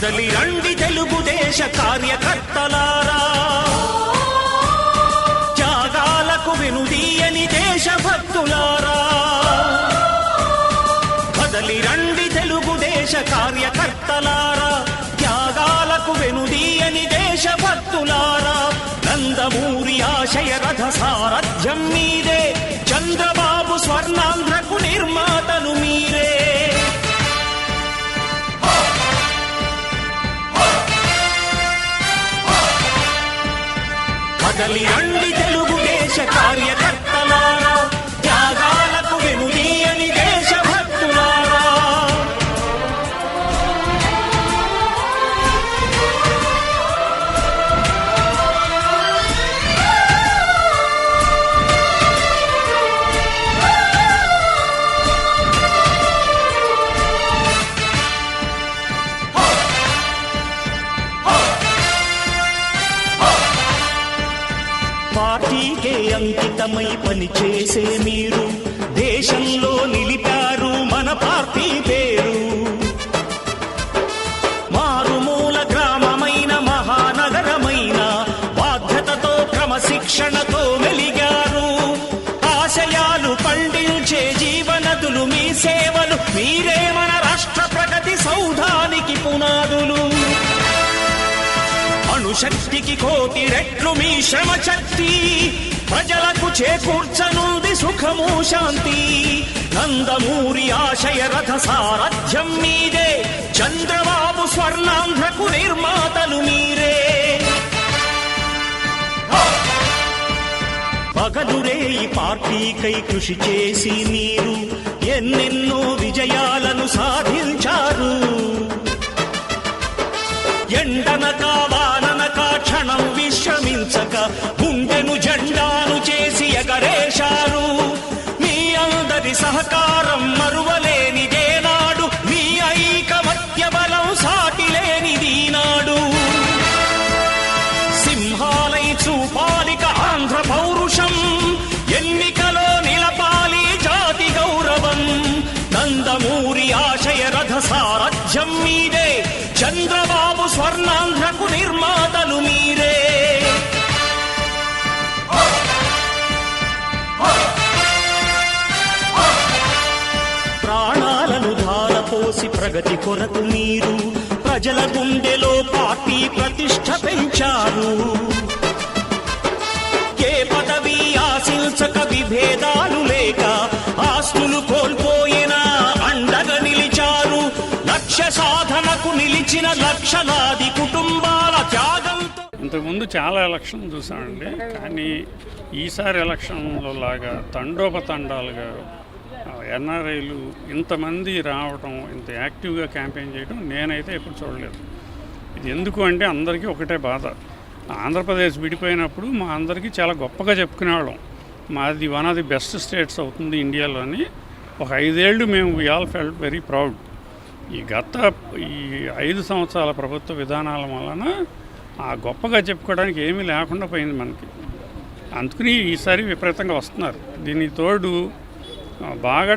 కదలి రండి తెలుగుదేశ కార్యకర్తలారా, త్యాగాలకు వెనుదీయని దేశభక్తులారా. కదలి రండి తెలుగుదేశ కార్యకర్తలారా, త్యాగాలకు వెనుదీయని దేశభక్తులారా. నందమూరి ఆశయ రథ సారథ్యం మీరే, చంద్రబాబు స్వర్ణాంధ్రకు నిర్మాతలు మీరే. కదలి రండి తెలుగుదేశ కార్యకర్తలారా, త్యాగాలకు వెనుదీయని దేశభక్తులారా. పార్టీకే అంకితమై పనిచేసే మీరు దేశంలో నిలిపారు మన పార్టీ పేరు. మారుమూల గ్రామమైన మహానగరమైన బాధ్యతతో క్రమశిక్షణతో మెలిగారు. ఆశయాలు పండించే జీవనదులు మీ సేవలు, మీరే మన రాష్ట్ర ప్రగతి సౌధానికి పునాదులు. అణుశక్తికి కోటి రెట్లు మీ శ్రమ శక్తి, ప్రజలకు చేకూర్చనుంది సుఖము శాంతి. నందమూరి ఆశయ రథ సారథ్యం మీదే, చంద్రబాబు స్వర్ణాంధ్రకు నిర్మాతలు మీరే. పగలురే ఈ పార్టీకై కృషి చేసి మీరు ఎన్నెన్నో విజయాలను సాధించారు. ఎండనక వాననక క్షణం విశ్రమించక గుండెను జెండాను చేసి ఎగరేశారు. మీ అందరి సహకారం మరువలేనిదేనాడు, మీ ఐకమత్య బలం సాటిలేనిదీనాడు. సింహాలై చూపాలిక ఆంధ్ర పౌరుషం, ఎన్నికలో నిలపాలి జాతి గౌరవం. నందమూరి ఆశయ రథ సారథ్యం మీదే, చంద్రబాబు స్వర్ణాంధ్రకు నిర్మాతలు మీరే. ప్రాణాలను ధారపోసి ప్రగతి కొరకు మీరు ప్రజల గుండెలో పార్టీ ప్రతిష్ఠ పెంచారు. ఏ పదవి ఆశించక విభేదాలు లేక ఆస్తులు కోల్పోయినా అండగా నిలిచారు. లక్ష్య సాధనకు నిలిచిన లక్షలాది కుటుంబాల త్యాగంతో. ఇంతకుముందు చాలా ఎలక్షన్ చూసామండి, కానీ ఈసారి ఎలక్షన్లో లాగా తండోపతండాలుగా ఎన్ఆర్ఐలు ఇంతమంది రావటం, ఇంత యాక్టివ్గా క్యాంపెయిన్ చేయడం నేనైతే ఎప్పుడు చూడలేదు. ఇది ఎందుకు అంటే అందరికీ ఒకటే బాధ. ఆంధ్రప్రదేశ్ విడిపోయినప్పుడు మా అందరికీ చాలా గొప్పగా చెప్పుకునేవాళ్ళం, మాది one of the best states అవుతుంది ఇండియాలోని. ఒక 5 ఏళ్ళు మేము we all felt very proud. ఈ 5 సంవత్సరాల ప్రభుత్వ విధానాల వలన ఆ గొప్పగా చెప్పుకోవడానికి ఏమీ లేకుండా పోయింది మనకి. అందుకని ఈసారి విపరీతంగా వస్తున్నారు. దీనికి తోడు బాగా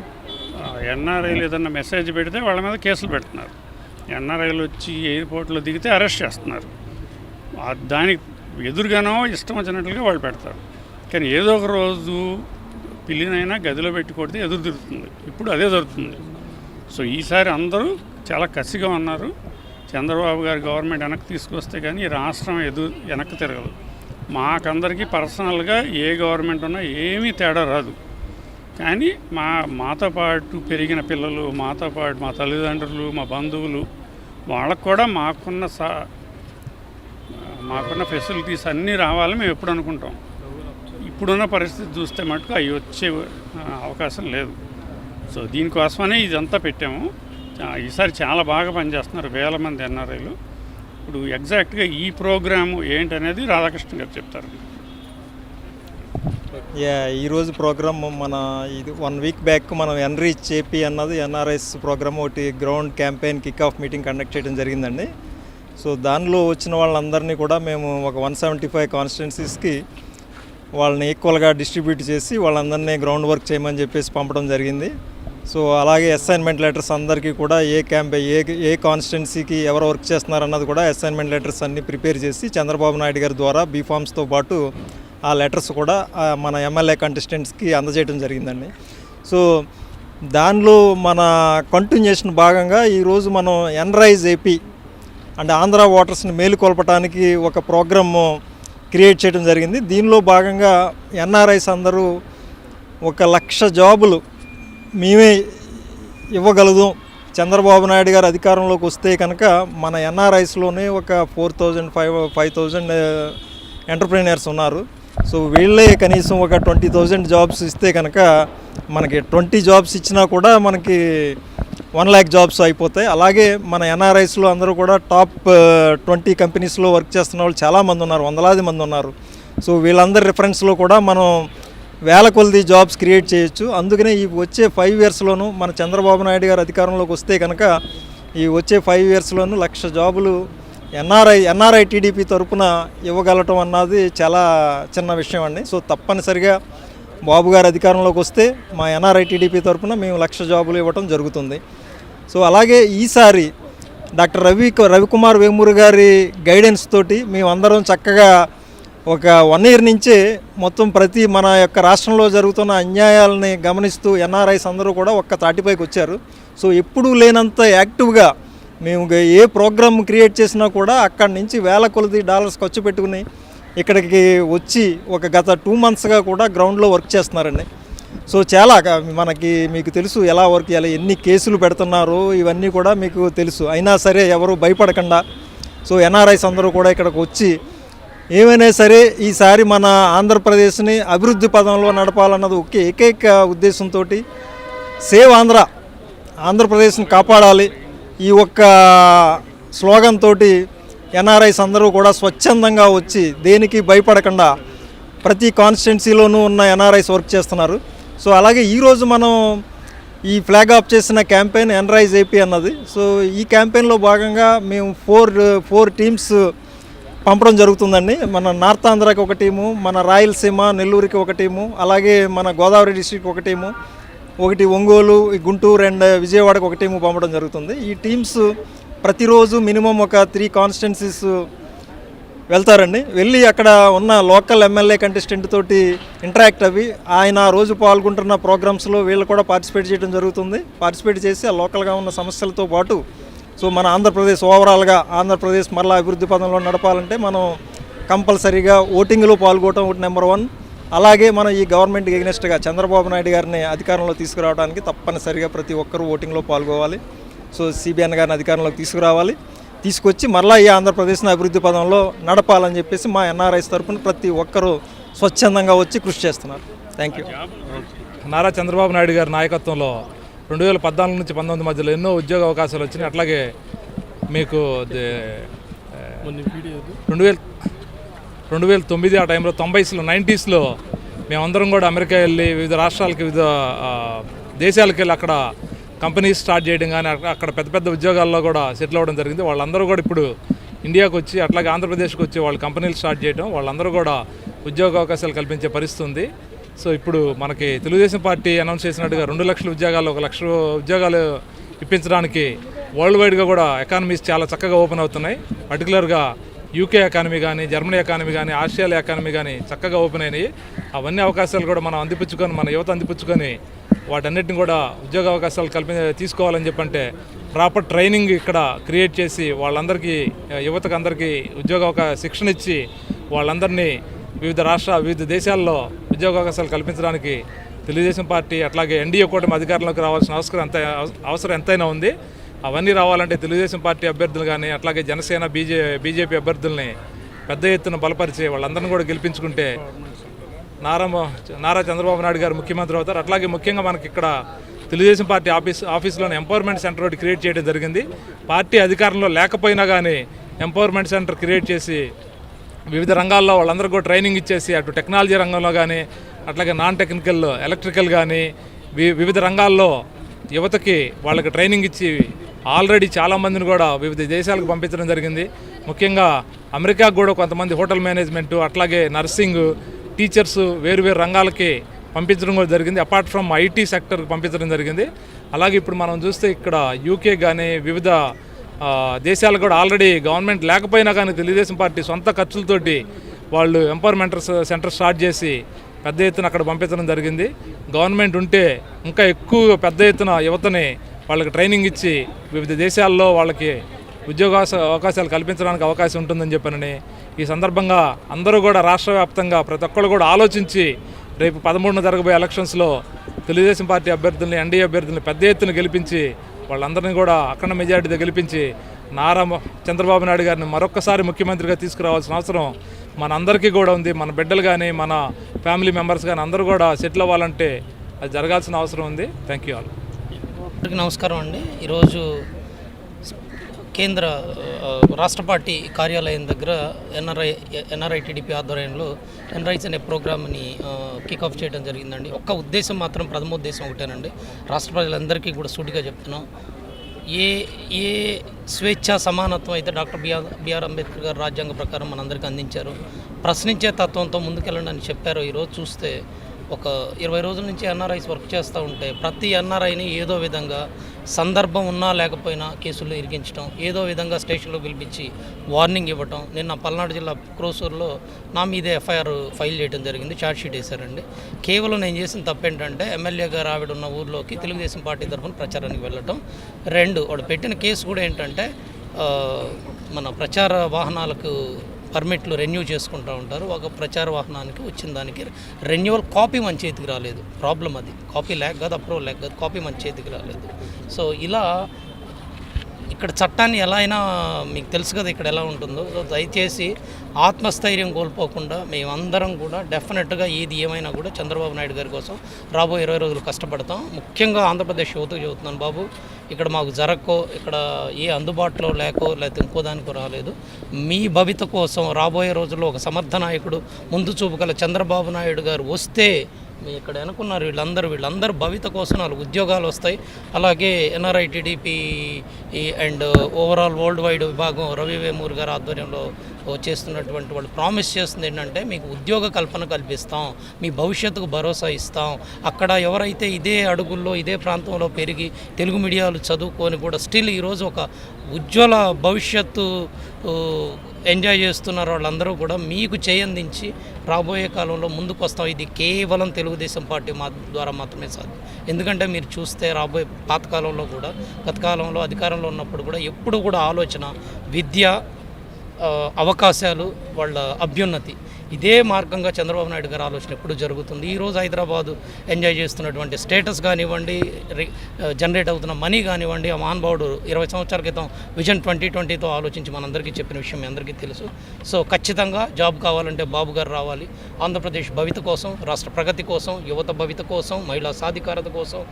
ఎన్ఆర్ఐలు ఏదన్నా మెసేజ్ పెడితే వాళ్ళ మీద కేసులు పెడుతున్నారు. ఎన్ఆర్ఐలు వచ్చి ఎయిర్పోర్ట్లో దిగితే అరెస్ట్ చేస్తున్నారు. దానికి ఎదురుగానో ఇష్టం వచ్చినట్లుగా వాళ్ళు పెడతారు. కానీ ఏదో ఒక రోజు పిల్లినైనా గదిలో పెట్టి కొడితే ఎదురు తిరుగుతుంది. ఇప్పుడు అదే జరుగుతుంది. సో ఈసారి అందరూ చాలా కసిగా ఉన్నారు. చంద్రబాబు గారు గవర్నమెంట్ వెనక్కి తీసుకొస్తే కానీ రాష్ట్రం వెనక్కి తిరగదు. మాకందరికీ పర్సనల్గా ఏ గవర్నమెంట్ ఉన్నా ఏమీ తేడా రాదు. కానీ మాతో పాటు పెరిగిన పిల్లలు, మాతో పాటు మా తల్లిదండ్రులు, మా బంధువులు, వాళ్ళకు కూడా మాకున్న ఫెసిలిటీస్ అన్నీ రావాలని మేము ఎప్పుడు అనుకుంటాం. ఇప్పుడున్న పరిస్థితి చూస్తే మటుకు అవి వచ్చే అవకాశం లేదు. సో దీనికోసమనే ఇదంతా పెట్టాము. ఈసారి చాలా బాగా పనిచేస్తున్నారు, వేల మంది ఎన్ఆర్ఐలు. ఇప్పుడు ఎగ్జాక్ట్గా ఈ ప్రోగ్రాము ఏంటనేది రాధాకృష్ణ గారు చెప్తారు. ఈరోజు ప్రోగ్రామ్ మన ఇది 1 వీక్ బ్యాక్ మనం ఎన్రీచ్ ఏపీ అన్నది ఎన్ఆర్ఎస్ ప్రోగ్రామ్ ఒకటి ground campaign kick of meeting conduct చేయడం జరిగిందండి. సో దానిలో వచ్చిన వాళ్ళందరినీ కూడా మేము ఒక 175 కాన్స్టిట్యున్సీస్కి వాళ్ళని ఈక్వల్గా డిస్ట్రిబ్యూట్ చేసి వాళ్ళందరినీ గ్రౌండ్ వర్క్ చేయమని చెప్పేసి పంపడం జరిగింది. సో అలాగే అసైన్మెంట్ లెటర్స్ అందరికీ కూడా ఏ కాన్స్టిట్యున్సీకి ఎవరు వర్క్ చేస్తున్నారన్నది కూడా అసైన్మెంట్ లెటర్స్ అన్నీ ప్రిపేర్ చేసి చంద్రబాబు నాయుడు గారి ద్వారా బీఫామ్స్తో పాటు ఆ లెటర్స్ కూడా మన ఎమ్మెల్యే కంటెస్టెంట్స్కి అందజేయడం జరిగిందండి. సో దానిలో మన కంటిన్యూషన్ భాగంగా ఈరోజు మనం ఎన్రైజ్ ఏపీ అండ్ ఆంధ్ర ఓటర్స్ని మేలుకొల్పడానికి ఒక ప్రోగ్రామ్ క్రియేట్ చేయడం జరిగింది. దీనిలో భాగంగా ఎన్ఆర్ఐస్ అందరూ 1,00,000 జాబులు మేమే ఇవ్వగలుగుదాం, చంద్రబాబు నాయుడు గారు అధికారంలోకి వస్తే కనుక మన ఎన్ఆర్ఐస్లోనే ఒక 4,000-5,000 ఎంటర్ప్రీనియర్స్ ఉన్నారు. సో వీళ్ళే కనీసం ఒక 20,000 జాబ్స్ ఇస్తే కనుక మనకి 20 జాబ్స్ ఇచ్చినా కూడా మనకి 1,00,000 జాబ్స్ అయిపోతాయి. అలాగే మన ఎన్ఆర్ఐస్లో అందరూ కూడా టాప్ 20 కంపెనీస్లో వర్క్ చేస్తున్న వాళ్ళు చాలామంది ఉన్నారు, వందలాది మంది ఉన్నారు. సో వీళ్ళందరి రిఫరెన్స్లో కూడా మనం వేల కొలది జాబ్స్ క్రియేట్ చేయొచ్చు. అందుకనే ఈ వచ్చే 5 ఇయర్స్లోనూ మన చంద్రబాబు నాయుడు గారు అధికారంలోకి వస్తే కనుక ఈ వచ్చే 5 ఇయర్స్లోనూ 1,00,000 జాబులు ఎన్ఆర్ఐ టీడీపీ తరఫున ఇవ్వగలటం అన్నది చాలా చిన్న విషయం అండి. సో తప్పనిసరిగా బాబు గారు అధికారంలోకి వస్తే మా ఎన్ఆర్ఐ టీడీపీ తరఫున మేము 1,00,000 జాబులు ఇవ్వటం జరుగుతుంది. సో అలాగే ఈసారి డాక్టర్ రవికుమార్ వేమూరి గారి గైడెన్స్ తోటి మేమందరం చక్కగా ఒక 1 ఇయర్ నుంచే మొత్తం ప్రతి మన యొక్క రాష్ట్రంలో జరుగుతున్న అన్యాయాలని గమనిస్తూ ఎన్ఆర్ఐస్ అందరూ కూడా ఒక్క తాటిపైకి వచ్చారు. సో ఎప్పుడూ లేనంత యాక్టివ్గా మేము ఏ ప్రోగ్రామ్ క్రియేట్ చేసినా కూడా అక్కడి నుంచి వేల కొలది డాలర్స్ ఖర్చు పెట్టుకుని ఇక్కడికి వచ్చి ఒక గత 2 monthsగా కూడా గ్రౌండ్లో వర్క్ చేస్తున్నారండి. సో చాలా మీకు తెలుసు ఎలా వర్క్ చేయాలి, ఎన్ని కేసులు పెడుతున్నారో ఇవన్నీ కూడా మీకు తెలుసు. అయినా సరే ఎవరు భయపడకుండా సో ఎన్ఆర్ఐస్ అందరూ కూడా ఇక్కడికి వచ్చి ఏమైనా సరే ఈసారి మన ఆంధ్రప్రదేశ్ని అభివృద్ధి పదంలో నడపాలన్నది ఏకైక ఉద్దేశంతో సేవ్ ఆంధ్రప్రదేశ్ని కాపాడాలి ఈ ఒక్క స్లోగన్ తోటి ఎన్ఆర్ఐస్ అందరూ కూడా స్వచ్ఛందంగా వచ్చి దేనికి భయపడకుండా ప్రతి కాన్స్టిట్యున్సీలోనూ ఉన్న ఎన్ఆర్ఐస్ వర్క్ చేస్తున్నారు. సో అలాగే ఈరోజు మనం ఈ ఫ్లాగ్ ఆఫ్ చేసిన క్యాంపెయిన్ ఎన్రైజ్ ఏపీ అన్నది. సో ఈ క్యాంపెయిన్లో భాగంగా మేము 4 టీమ్స్ పంపడం జరుగుతుందండి. మన నార్త్ ఆంధ్రాకి ఒక టీము, మన రాయలసీమ నెల్లూరుకి ఒక టీము, అలాగే మన గోదావరి డిస్ట్రిక్ట్ ఒక టీము, ఒకటి ఒంగోలు, గుంటూరు అండ్ విజయవాడకు ఒక టీము పంపడం జరుగుతుంది. ఈ టీమ్స్ ప్రతిరోజు మినిమం ఒక 3 కాన్స్టిట్యున్సీస్ వెళ్తారండి. వెళ్ళి అక్కడ ఉన్న లోకల్ ఎమ్మెల్యే కంటెస్టెంట్ తోటి ఇంటరాక్ట్ అవి ఆయన రోజు పాల్గొంటున్న ప్రోగ్రామ్స్లో వీళ్ళు కూడా పార్టిసిపేట్ చేయడం జరుగుతుంది. పార్టిసిపేట్ చేసి ఆ లోకల్గా ఉన్న సమస్యలతో పాటు సో మన ఆంధ్రప్రదేశ్ ఓవరాల్గా ఆంధ్రప్రదేశ్ మరలా అభివృద్ధి పదంలో నడపాలంటే మనం కంపల్సరీగా ఓటింగ్లో పాల్గొనడం ఒకటి నెంబర్ 1. అలాగే మనం ఈ గవర్నమెంట్కి ఎగ్నెస్ట్గా చంద్రబాబు నాయుడు గారిని అధికారంలో తీసుకురావడానికి తప్పనిసరిగా ప్రతి ఒక్కరూ ఓటింగ్లో పాల్గొవాలి. సో సిబిఎన్ గారిని అధికారంలోకి తీసుకొచ్చి మరలా ఈ ఆంధ్రప్రదేశ్ని అభివృద్ధి పదంలో నడపాలని చెప్పేసి మా ఎన్ఆర్ఐస్ తరఫున ప్రతి ఒక్కరూ స్వచ్ఛందంగా వచ్చి కృషి చేస్తున్నారు. Thank you. నారా చంద్రబాబు నాయుడు గారి నాయకత్వంలో 2014 నుంచి 19 మధ్యలో ఎన్నో ఉద్యోగ అవకాశాలు వచ్చినాయి. అట్లాగే మీకు 2009 ఆ టైంలో 90s మేమందరం కూడా అమెరికా వెళ్ళి వివిధ రాష్ట్రాలకి వివిధ దేశాలకు వెళ్ళి అక్కడ కంపెనీస్ స్టార్ట్ చేయడం కానీ అక్కడ పెద్ద పెద్ద ఉద్యోగాల్లో కూడా సెటిల్ అవ్వడం జరిగింది. వాళ్ళందరూ కూడా ఇప్పుడు ఇండియాకు వచ్చి అట్లాగే ఆంధ్రప్రదేశ్కి వచ్చి వాళ్ళు కంపెనీలు స్టార్ట్ చేయడం, వాళ్ళందరూ కూడా ఉద్యోగ అవకాశాలు కల్పించే పరిస్థితి ఉంది. సో ఇప్పుడు మనకి తెలుగుదేశం పార్టీ అనౌన్స్ చేసినట్టుగా 2,00,000 ఉద్యోగాలు 1,00,000 ఉద్యోగాలు ఇప్పించడానికి వరల్డ్ వైడ్గా కూడా ఎకానమీస్ చాలా చక్కగా ఓపెన్ అవుతున్నాయి. పర్టికులర్గా యూకే ఎకానమీ కానీ, జర్మనీ ఎకానమీ కానీ, ఆస్ట్రేలియా ఎకానమీ కానీ చక్కగా ఓపెన్ అయినాయి. అవన్నీ అవకాశాలు కూడా మనం అందిపుచ్చుకొని మన యువత అందిపుచ్చుకొని వాటన్నిటిని కూడా ఉద్యోగ అవకాశాలు తీసుకోవాలని చెప్పంటే ప్రాపర్ ట్రైనింగ్ ఇక్కడ క్రియేట్ చేసి వాళ్ళందరికీ యువతకు అందరికీ శిక్షణ ఇచ్చి వాళ్ళందరినీ వివిధ దేశాల్లో ఉద్యోగ అవకాశాలు కల్పించడానికి తెలుగుదేశం పార్టీ అట్లాగే ఎన్డీఏ కూటమి అధికారంలోకి రావాల్సిన అవసరం ఎంతైనా ఉంది. అవన్నీ రావాలంటే తెలుగుదేశం పార్టీ అభ్యర్థులు కానీ అట్లాగే జనసేన బీజేపీ అభ్యర్థుల్ని పెద్ద ఎత్తున బలపరిచి వాళ్ళందరినీ కూడా గెలిపించుకుంటే నారా చంద్రబాబు నాయుడు గారు ముఖ్యమంత్రి అవుతారు. అట్లాగే ముఖ్యంగా మనకి ఇక్కడ తెలుగుదేశం పార్టీ ఆఫీస్లోనే ఎంపవర్మెంట్ సెంటర్ ఒకటి క్రియేట్ చేయడం జరిగింది. పార్టీ అధికారంలో లేకపోయినా కానీ ఎంపవర్మెంట్ సెంటర్ క్రియేట్ చేసి వివిధ రంగాల్లో వాళ్ళందరూ కూడా ట్రైనింగ్ ఇచ్చేసి అటు టెక్నాలజీ రంగంలో కానీ అట్లాగే నాన్ టెక్నికల్ ఎలక్ట్రికల్ కానీ వివిధ రంగాల్లో యువతకి వాళ్ళకి ట్రైనింగ్ ఇచ్చి ఆల్రెడీ చాలామందిని కూడా వివిధ దేశాలకు పంపించడం జరిగింది. ముఖ్యంగా అమెరికాకు కూడా కొంతమంది హోటల్ మేనేజ్మెంటు అట్లాగే నర్సింగ్ టీచర్స్ వేరు రంగాలకి పంపించడం కూడా జరిగింది. అపార్ట్ ఫ్రమ్ ఐటీ సెక్టర్కి పంపించడం జరిగింది. అలాగే ఇప్పుడు మనం చూస్తే ఇక్కడ యూకే కానీ వివిధ దేశాలకు కూడా ఆల్రెడీ గవర్నమెంట్ లేకపోయినా కానీ తెలుగుదేశం పార్టీ సొంత ఖర్చులతోటి వాళ్ళు ఎంపవర్మెంట్ సెంటర్ స్టార్ట్ చేసి పెద్ద ఎత్తున అక్కడ పంపించడం జరిగింది. గవర్నమెంట్ ఉంటే ఇంకా ఎక్కువ పెద్ద ఎత్తున యువతని వాళ్ళకి ట్రైనింగ్ ఇచ్చి వివిధ దేశాల్లో వాళ్ళకి అవకాశాలు కల్పించడానికి అవకాశం ఉంటుందని చెప్పానని ఈ సందర్భంగా అందరూ కూడా రాష్ట్ర వ్యాప్తంగా ప్రతి ఒక్కరు కూడా ఆలోచించి రేపు 13న జరగబోయే ఎలక్షన్స్లో తెలుగుదేశం పార్టీ అభ్యర్థుల్ని, ఎన్డీఏ అభ్యర్థుల్ని పెద్ద ఎత్తున గెలిపించి వాళ్ళందరినీ కూడా అఖండ మెజారిటీతో గెలిపించి నారా చంద్రబాబు నాయుడు గారిని మరొక్కసారి ముఖ్యమంత్రిగా తీసుకురావాల్సిన అవసరం మనందరికీ కూడా ఉంది. మన బిడ్డలు కానీ మన ఫ్యామిలీ మెంబర్స్ కానీ అందరూ కూడా సెటిల్ అవ్వాలంటే అది జరగాల్సిన అవసరం ఉంది. Thank you all. అందరికీ నమస్కారం అండి. ఈరోజు కేంద్ర రాష్ట్ర పార్టీ కార్యాలయం దగ్గర ఎన్ఆర్ఐ టీడీపీ ఆధ్వర్యంలో ఎన్రైస్ అనే ప్రోగ్రామ్ని కిక్ ఆఫ్ చేయడం జరిగిందండి. ఒక్క ఉద్దేశం మాత్రం, ప్రథమ ఉద్దేశం ఒకటేనండి. రాష్ట్ర ప్రజలందరికీ కూడా సూటిగా చెప్తున్నాం, ఏ స్వేచ్ఛ సమానత్వం అయితే డాక్టర్ బిఆర్ అంబేద్కర్ గారు రాజ్యాంగ ప్రకారం మనందరికీ అందించారు, ప్రశ్నించే తత్వంతో ముందుకెళ్ళండి అని చెప్పారు. ఈరోజు చూస్తే ఒక 20 రోజుల నుంచి ఎన్ఆర్ఐస్ వర్క్ చేస్తూ ఉంటే ప్రతి ఎన్ఆర్ఐని ఏదో విధంగా సందర్భం ఉన్నా లేకపోయినా కేసుల్లో ఇరికించడం, ఏదో విధంగా స్టేషన్లో పిలిపించి వార్నింగ్ ఇవ్వటం. నిన్న పల్నాడు జిల్లా క్రోసూరులో నా మీదే ఎఫ్ఐఆర్ ఫైల్ చేయడం జరిగింది, ఛార్జ్షీట్ వేశారండి. కేవలం నేను చేసిన తప్పేంటంటే ఎమ్మెల్యే గారు ఆవిడ ఉన్న ఊర్లోకి తెలుగుదేశం పార్టీ తరఫున ప్రచారానికి వెళ్ళటం. 2, వాడు పెట్టిన కేసు కూడా ఏంటంటే మన ప్రచార వాహనాలకు పర్మిట్లు రెన్యూ చేసుకుంటూ ఉంటారు. ఒక ప్రచార వాహనానికి వచ్చిన దానికి రెన్యువల్ కాపీ మన చేతికి రాలేదు. ప్రాబ్లం అది, కాపీ లేక కాదు, అప్రూవల్ లేక కాదు, కాపీ మన చేతికి రాలేదు. సో ఇలా ఇక్కడ చట్టాన్ని ఎలా అయినా మీకు తెలుసు కదా ఇక్కడ ఎలా ఉంటుందో. సో దయచేసి ఆత్మస్థైర్యం కోల్పోకుండా మేమందరం కూడా డెఫినెట్గా ఏది ఏమైనా కూడా చంద్రబాబు నాయుడు గారి కోసం రాబోయే 20 రోజులు కష్టపడతాం. ముఖ్యంగా ఆంధ్రప్రదేశ్ యువతకు చెబుతున్నాను, బాబు ఇక్కడ మాకు జరక్కో, ఇక్కడ ఏ అందుబాటులో లేకో లేకపోతే ఇంకో దానికో రాలేదు. మీ భవిత కోసం రాబోయే రోజుల్లో ఒక సమర్థ నాయకుడు, ముందు చూపు గల చంద్రబాబు నాయుడు గారు వస్తే మీ ఇక్కడ అనుకున్నారు వీళ్ళందరూ భవిత కోసం 4 ఉద్యోగాలు వస్తాయి. అలాగే NRI TDP and overall world wide విభాగం రవి వేమూర్ గారి ఆధ్వర్యంలో చేస్తున్నటువంటి వాళ్ళు ప్రామిస్ చేస్తుంది ఏంటంటే మీకు ఉద్యోగ కల్పన కల్పిస్తాం, మీ భవిష్యత్తుకు భరోసా ఇస్తాం. అక్కడ ఎవరైతే ఇదే అడుగుల్లో ఇదే ప్రాంతంలో పెరిగి తెలుగు మీడియాలు చదువుకొని కూడా స్టిల్ ఈరోజు ఒక ఉజ్వల భవిష్యత్తు ఎంజాయ్ చేస్తున్నారు వాళ్ళందరూ కూడా మీకు చేయందించి రాబోయే కాలంలో ముందుకు వస్తాం. ఇది కేవలం తెలుగుదేశం పార్టీ ద్వారా మాత్రమే సాధ్యం. ఎందుకంటే మీరు చూస్తే రాబోయే పాతకాలంలో కూడా, గత కాలంలో అధికారంలో ఉన్నప్పుడు కూడా ఎప్పుడు కూడా ఆలోచన విద్య, అవకాశాలు, వాళ్ళ అభ్యున్నతి, ఇదే మార్గంగా చంద్రబాబు నాయుడు గారి ఆలోచన ఎప్పుడు జరుగుతుంది. ఈరోజు హైదరాబాదు ఎంజాయ్ చేస్తున్నటువంటి స్టేటస్ కానివ్వండి, జనరేట్ అవుతున్న మనీ కానివ్వండి, ఆ మహానుభావుడు 20 సంవత్సరాల క్రితం విజన్ 2020తో ఆలోచించి మనందరికీ చెప్పిన విషయం మీ అందరికీ తెలుసు. సో ఖచ్చితంగా జాబ్ కావాలంటే బాబు గారు రావాలి. ఆంధ్రప్రదేశ్ భవిత కోసం, రాష్ట్ర ప్రగతి కోసం, యువత భవిత కోసం, మహిళా సాధికారత కోసం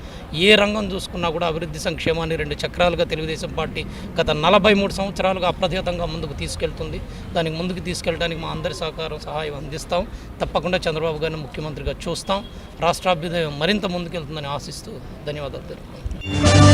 ఏ రంగం చూసుకున్నా కూడా అభివృద్ధి సంక్షేమాన్ని 2 చక్రాలుగా తెలుగుదేశం పార్టీ గత 43 సంవత్సరాలుగా అప్రతిహతంగా ముందుకు తీసుకెళ్తుంది. దానికి ముందుకు తీసుకెళ్ళడానికి మా అందరి సహాయం అందిస్తాం. తప్పకుండా చంద్రబాబు గారిని ముఖ్యమంత్రిగా చూస్తాం. రాష్ట్రాభ్యుదయం మరింత ముందుకెళ్తుందని ఆశిస్తూ ధన్యవాదాలు తెలుపుతున్నాను.